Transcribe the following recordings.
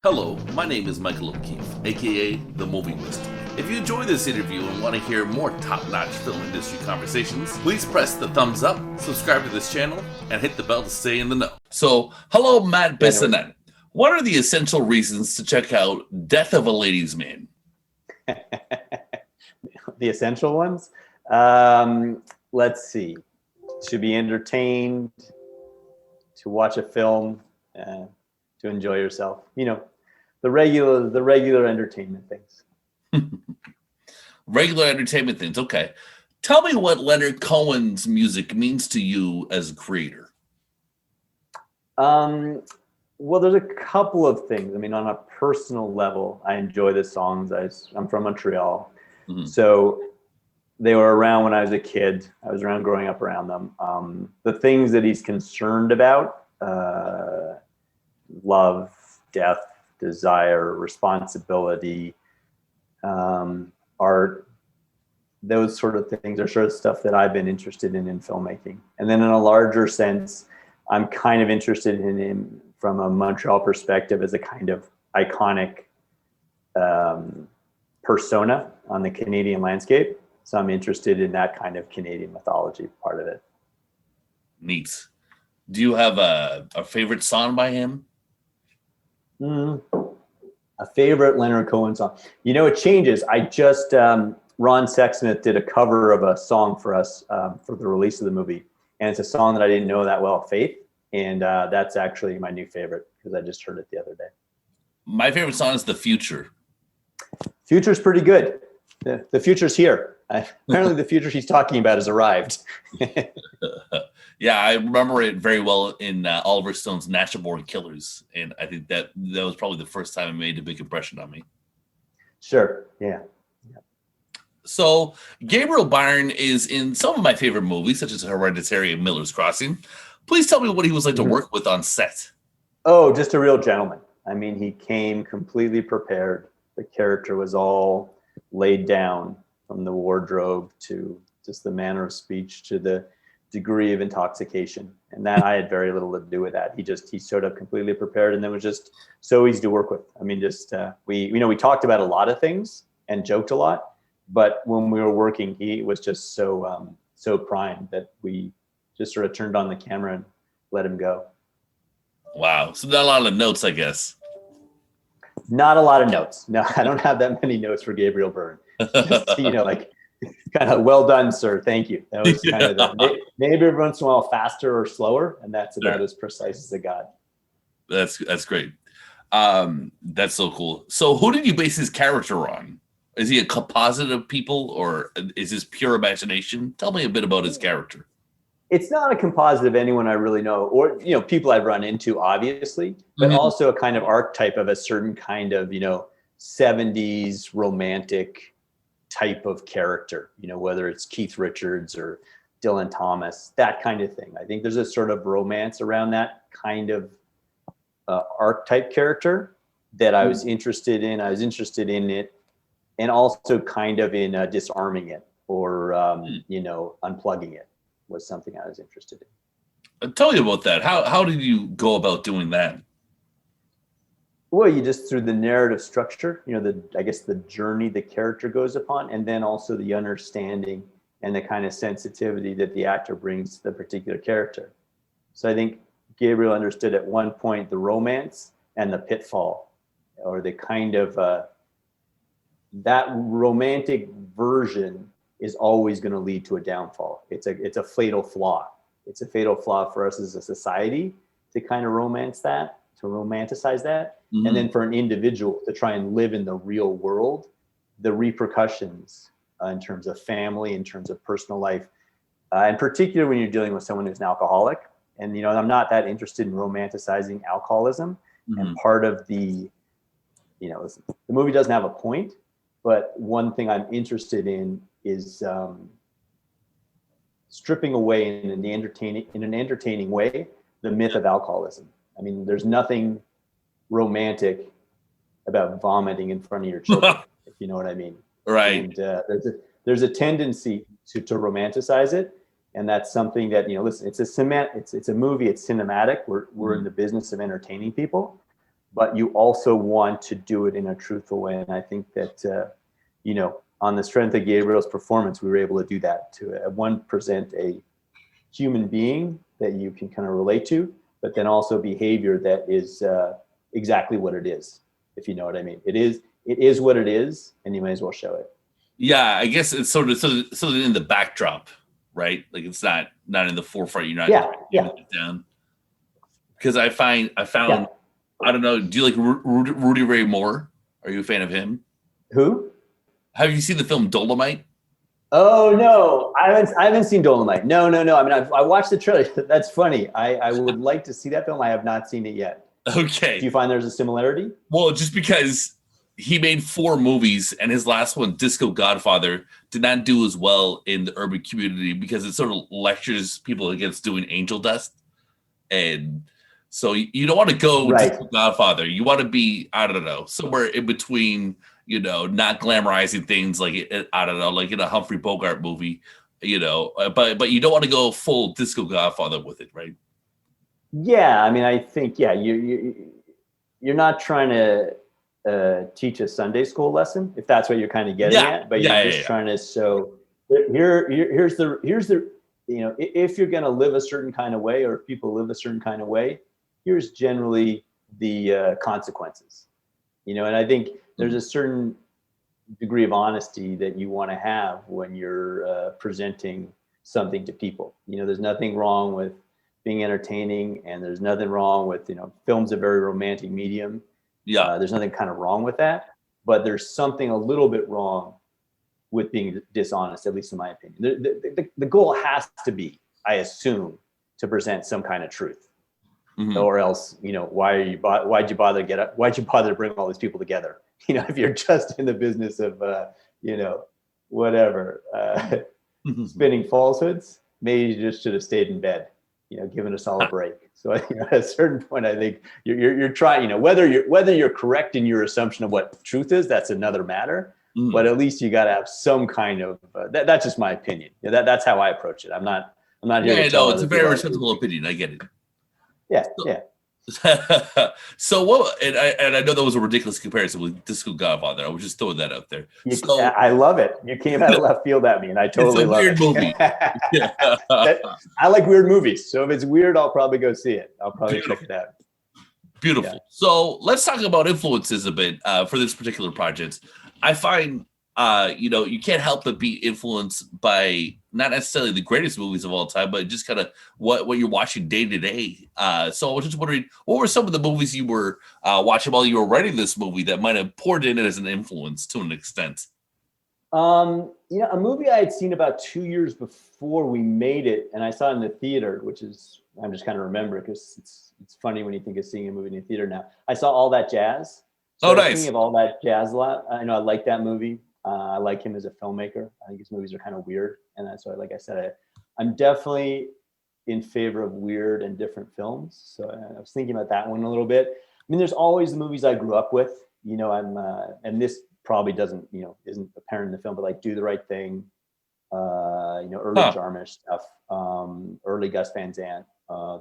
Hello, my name is Michael O'Keefe, aka The Movie Wist. If you enjoy this interview and want to hear more top-notch film industry conversations, please press the thumbs up, subscribe to this channel, and hit the bell to stay in the know. So, hello, Matt Bissonnette. What are the essential reasons to check out Death of a Ladies' Man? The essential ones? Let's see. To be entertained, to watch a film, to enjoy yourself. You know, the regular entertainment things. Regular entertainment things, okay. Tell me what Leonard Cohen's music means to you as a creator. Well, there's a couple of things. I mean, on a personal level, I enjoy the songs. I'm from Montreal. Mm-hmm. So they were around when I was a kid. I was around growing up around them. The things that he's concerned about, love, death, desire, responsibility, art, those sort of things are sort of stuff that I've been interested in filmmaking. And then in a larger sense, I'm kind of interested in him from a Montreal perspective as a kind of iconic persona on the Canadian landscape. So I'm interested in that kind of Canadian mythology part of it. Neat. Do you have a favorite song by him? A favorite Leonard Cohen song. You know, it changes. I just, Ron Sexsmith did a cover of a song for us for the release of the movie. And it's a song that I didn't know that well, Faith. And that's actually my new favorite because I just heard it the other day. My favorite song is The Future. Future's pretty good. The future's here. Apparently the future he's talking about has arrived. Yeah, I remember it very well in Oliver Stone's Natural Born Killers. And I think that was probably the first time it made a big impression on me. Sure, yeah. So Gabriel Byrne is in some of my favorite movies, such as Hereditary and Miller's Crossing. Please tell me what he was like to work with on set. Oh, just a real gentleman. I mean, he came completely prepared. The character was all laid down, from the wardrobe to just the manner of speech to the degree of intoxication. And that I had very little to do with that. He showed up completely prepared, and then was just so easy to work with. I mean, just we talked about a lot of things and joked a lot, but when we were working, he was just so primed that we just sort of turned on the camera and let him go. Wow. So not a lot of notes, I guess. Not a lot of notes. No, I don't have that many notes for Gabriel Byrne. Just, like kind of well done, sir. Thank you. That was kind of maybe every once in a while faster or slower, and that's about as precise as it got. That's great. That's so cool. So who did you base his character on? Is he a composite of people, or is this pure imagination? Tell me a bit about his character. It's not a composite of anyone I really know, or people I've run into, obviously, but also a kind of archetype of a certain kind of 70s romantic type of character. Whether it's Keith Richards or Dylan Thomas, that kind of thing. I think there's a sort of romance around that kind of archetype character that I was interested in. I was interested in it, and also kind of in disarming it or unplugging it was something I was interested in. Tell me about that. How did you go about doing that? Well, you just through the narrative structure, the journey the character goes upon, and then also the understanding and the kind of sensitivity that the actor brings to the particular character. So I think Gabriel understood at one point the romance and the pitfall, or the kind of that romantic version is always going to lead to a downfall. It's a fatal flaw. It's a fatal flaw for us as a society to kind of romanticize that. Mm-hmm. And then for an individual to try and live in the real world, the repercussions in terms of family, in terms of personal life, and particularly when you're dealing with someone who's an alcoholic. And, I'm not that interested in romanticizing alcoholism. Mm-hmm. And part of the movie doesn't have a point, but one thing I'm interested in is stripping away in an entertaining way the myth of alcoholism. I mean, there's nothing romantic about vomiting in front of your children, if you know what I mean. Right. And there's a tendency to romanticize it, and that's something that listen. It's a movie. It's cinematic. We're in the business of entertaining people, but you also want to do it in a truthful way. And I think that, on the strength of Gabriel's performance, we were able to do that, to present a human being that you can kind of relate to, but then also behavior that is exactly what it is, if you know what I mean. It is what it is, and you may as well show it. Yeah, I guess it's sort of in the backdrop, right? Like it's not in the forefront. You're not yeah. it down. Because I found I don't know. Do you like Rudy Ray Moore? Are you a fan of him? Who? Have you seen the film Dolomite? Oh no, I haven't seen Dolomite. No. I mean, I watched the trailer. That's funny. I would like to see that film. I have not seen it yet. Okay. Do you find there's a similarity? Well, just because he made 4 movies and his last one, Disco Godfather, did not do as well in the urban community because it sort of lectures people against doing angel dust. And so you don't want to go Disco Godfather. You want to be, I don't know, somewhere in between, not glamorizing things like, I don't know, like in a Humphrey Bogart movie, but you don't want to go full Disco Godfather with it, right? Yeah, I mean, I think, you're not trying to teach a Sunday school lesson, if that's what you're kind of getting at, but you're just trying to, so here's the if you're going to live a certain kind of way, or if people live a certain kind of way, here's generally the consequences, and I think there's a certain degree of honesty that you want to have when you're presenting something to people. There's nothing wrong with being entertaining, and there's nothing wrong with, film's a very romantic medium. There's nothing kind of wrong with that, but there's something a little bit wrong with being dishonest, at least in my opinion. The goal has to be, I assume, to present some kind of truth, or else, why'd you bother to bring all these people together? If you're just in the business of, spinning falsehoods, maybe you just should have stayed in bed, giving us all a break. So at a certain point, I think you're trying, whether you're correct in your assumption of what truth is, that's another matter. But at least you got to have some kind of that's just my opinion. That's how I approach it. I'm not here to tell it's a very respectable opinion. I get it. Yeah. So what? And I know that was a ridiculous comparison with Disco Godfather. I was just throwing that out there. I love it. You came out of left field at me, and I totally love it. It's a weird movie. I like weird movies, so if it's weird, I'll probably go see it. I'll probably check it out. Beautiful. Yeah. So let's talk about influences a bit for this particular project. I find, you can't help but be influenced by not necessarily the greatest movies of all time, but just kind of what you're watching day to day. So I was just wondering, what were some of the movies you were watching while you were writing this movie that might have poured in as an influence to an extent? A movie I had seen about 2 years before we made it, and I saw it in the theater, which is, I'm just kind of remembering because it's funny when you think of seeing a movie in the theater now. I saw All That Jazz. So nice. Thinking of All That Jazz a lot. I know I like that movie. I like him as a filmmaker. I think his movies are kind of weird, and that's why, like I said, I'm definitely in favor of weird and different films. So I was thinking about that one a little bit. I mean, there's always the movies I grew up with. And this probably doesn't, isn't apparent in the film, but like Do the Right Thing, early Jarmusch stuff, early Gus Van Sant.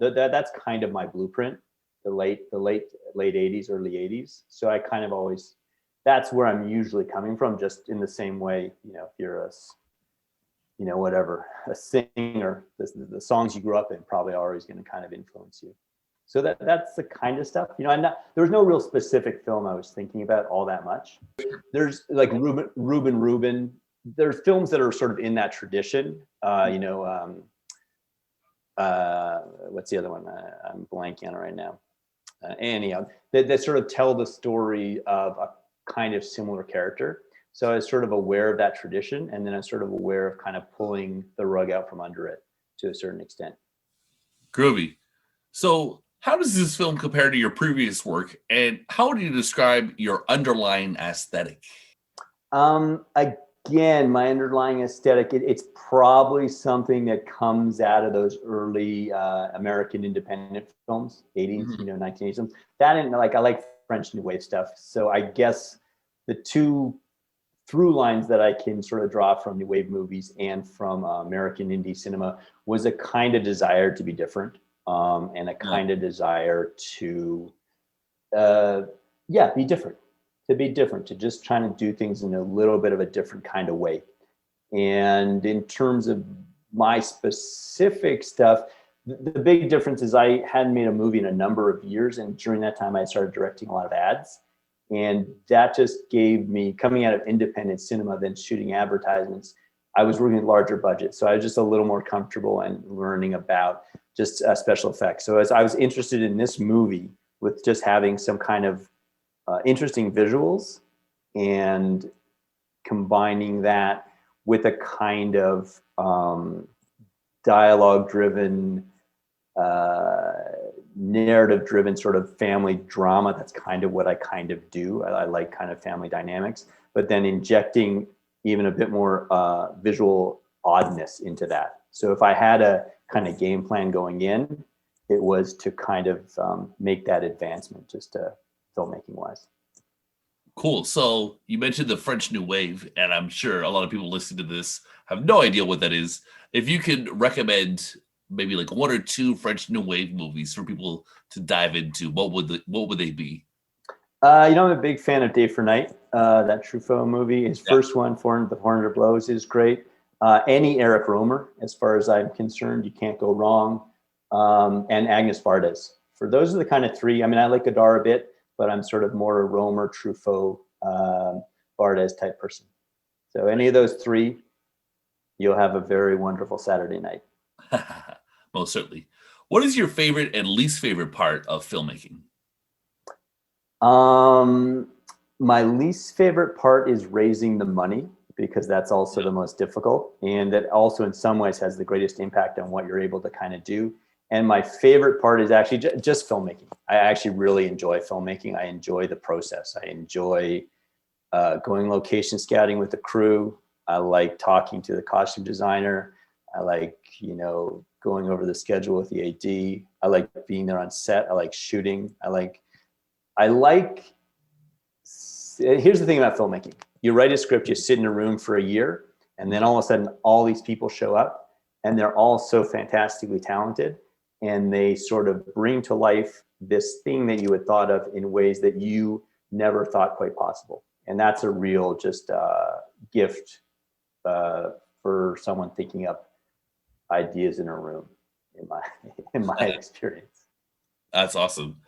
That's kind of my blueprint. The late 80s, early 80s. So I kind of always, that's where I'm usually coming from, just in the same way, if you're a singer, the songs you grew up in probably are always going to kind of influence you. So that's the kind of stuff, there was no real specific film I was thinking about all that much. There's like Reuben. There's films that are sort of in that tradition, what's the other one? I'm blanking on it right now. That sort of tell the story of a kind of similar character. So I was sort of aware of that tradition, and then I'm sort of aware of kind of pulling the rug out from under it to a certain extent. Groovy. So how does this film compare to your previous work, and how would you describe your underlying aesthetic? Again, my underlying aesthetic, it's probably something that comes out of those early American independent films, 80s, 1980s films. That and I like French New Wave stuff. So I guess the two through lines that I can sort of draw from New Wave movies and from American indie cinema was a kind of desire to be different, and a kind of desire to yeah, be different, to just trying to do things in a little bit of a different kind of way. And in terms of my specific stuff, the big difference is I hadn't made a movie in a number of years. And during that time, I started directing a lot of ads. And that just gave me, coming out of independent cinema, then shooting advertisements, I was working with larger budgets. So I was just a little more comfortable and learning about just special effects. So as I was interested in this movie with just having some kind of interesting visuals and combining that with a kind of dialogue-driven, narrative-driven sort of family drama. That's kind of what I kind of do. I like kind of family dynamics, but then injecting even a bit more visual oddness into that. So if I had a kind of game plan going in, it was to kind of make that advancement just filmmaking wise. Cool. So you mentioned the French New Wave, and I'm sure a lot of people listening to this have no idea what that is. If you could recommend maybe like one or two French New Wave movies for people to dive into, what would they be? I'm a big fan of Day for Night. That Truffaut movie. His first one, The 400 Blows, is great. Any Eric Romer, as far as I'm concerned, you can't go wrong. And Agnes Varda. For those are the kind of three. I mean, I like Godard a bit, but I'm sort of more a Romer, Truffaut, Varda type person. So any of those three, you'll have a very wonderful Saturday night. Most certainly. What is your favorite and least favorite part of filmmaking? My least favorite part is raising the money, because that's also the most difficult, and that also in some ways has the greatest impact on what you're able to kind of do. And my favorite part is actually just filmmaking. I actually really enjoy filmmaking. I enjoy the process. I enjoy going location scouting with the crew. I like talking to the costume designer. I like, going over the schedule with the AD. I like being there on set. I like shooting. Here's the thing about filmmaking. You write a script, you sit in a room for a year, and then all of a sudden all these people show up, and they're all so fantastically talented, and they sort of bring to life this thing that you had thought of in ways that you never thought quite possible. And that's a real just gift for someone thinking up ideas in a room, in my experience. That's awesome.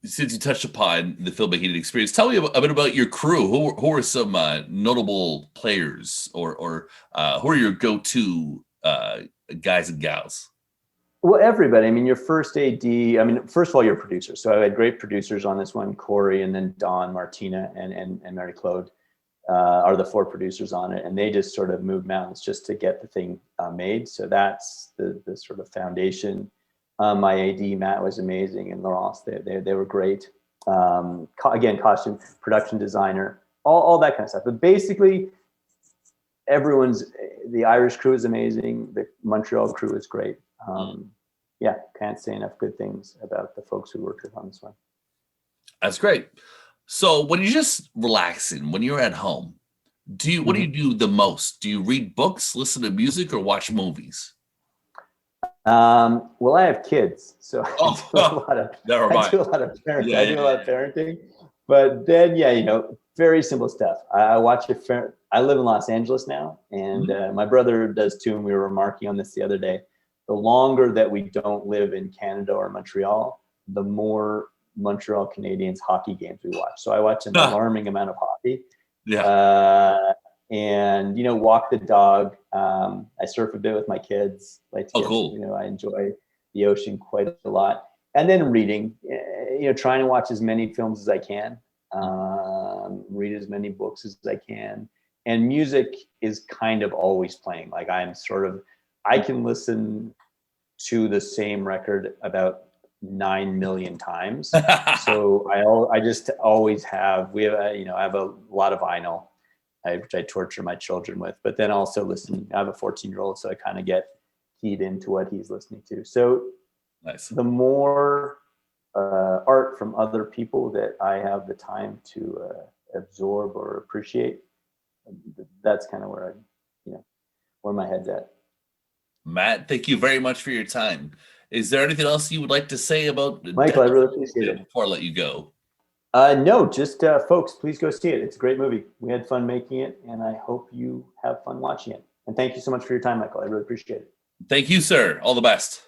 Since you touched upon the filmmaking experience, tell me a bit about your crew. Who are some notable players, or who are your go-to guys and gals? Well, everybody. I mean, your first AD. I mean, first of all, your producers. So I had great producers on this one: Corey, and then Dawn, Martina, and Mary Claude are the four producers on it, and they just sort of moved mountains just to get the thing made. So that's the sort of foundation. My AD Matt was amazing, and Laurence, they were great. Again, costume, production designer, all that kind of stuff. But basically, the Irish crew is amazing. The Montreal crew is great. Yeah, can't say enough good things about the folks who worked with on this one. That's great. So when you're just relaxing, when you're at home, what do you do the most? Do you read books, listen to music, or watch movies? Well, I have kids, so I do a lot of parenting. I do a lot of parenting, but then, very simple stuff. I watch I live in Los Angeles now, and my brother does too, and we were remarking on this the other day. The longer that we don't live in Canada or Montreal, the more Montreal Canadiens hockey games we watch. So I watch an alarming amount of hockey. Yeah. And walk the dog. I surf a bit with my kids. Cool. I enjoy the ocean quite a lot. And then reading, trying to watch as many films as I can, read as many books as I can. And music is kind of always playing. Like I can listen to the same record about 9 million times. So I just always have, I have a lot of vinyl, which I torture my children with, but then also I have a 14-year-old, so I kind of get keyed into what he's listening to. So nice. The more art from other people that I have the time to absorb or appreciate, that's kind of where my head's at. Matt, thank you very much for your time. Is there anything else you would like to say about Michael, I really appreciate it. before I let you go? No, just folks, please go see it. It's a great movie. We had fun making it, and I hope you have fun watching it. And thank you so much for your time, Michael. I really appreciate it. Thank you, sir. All the best.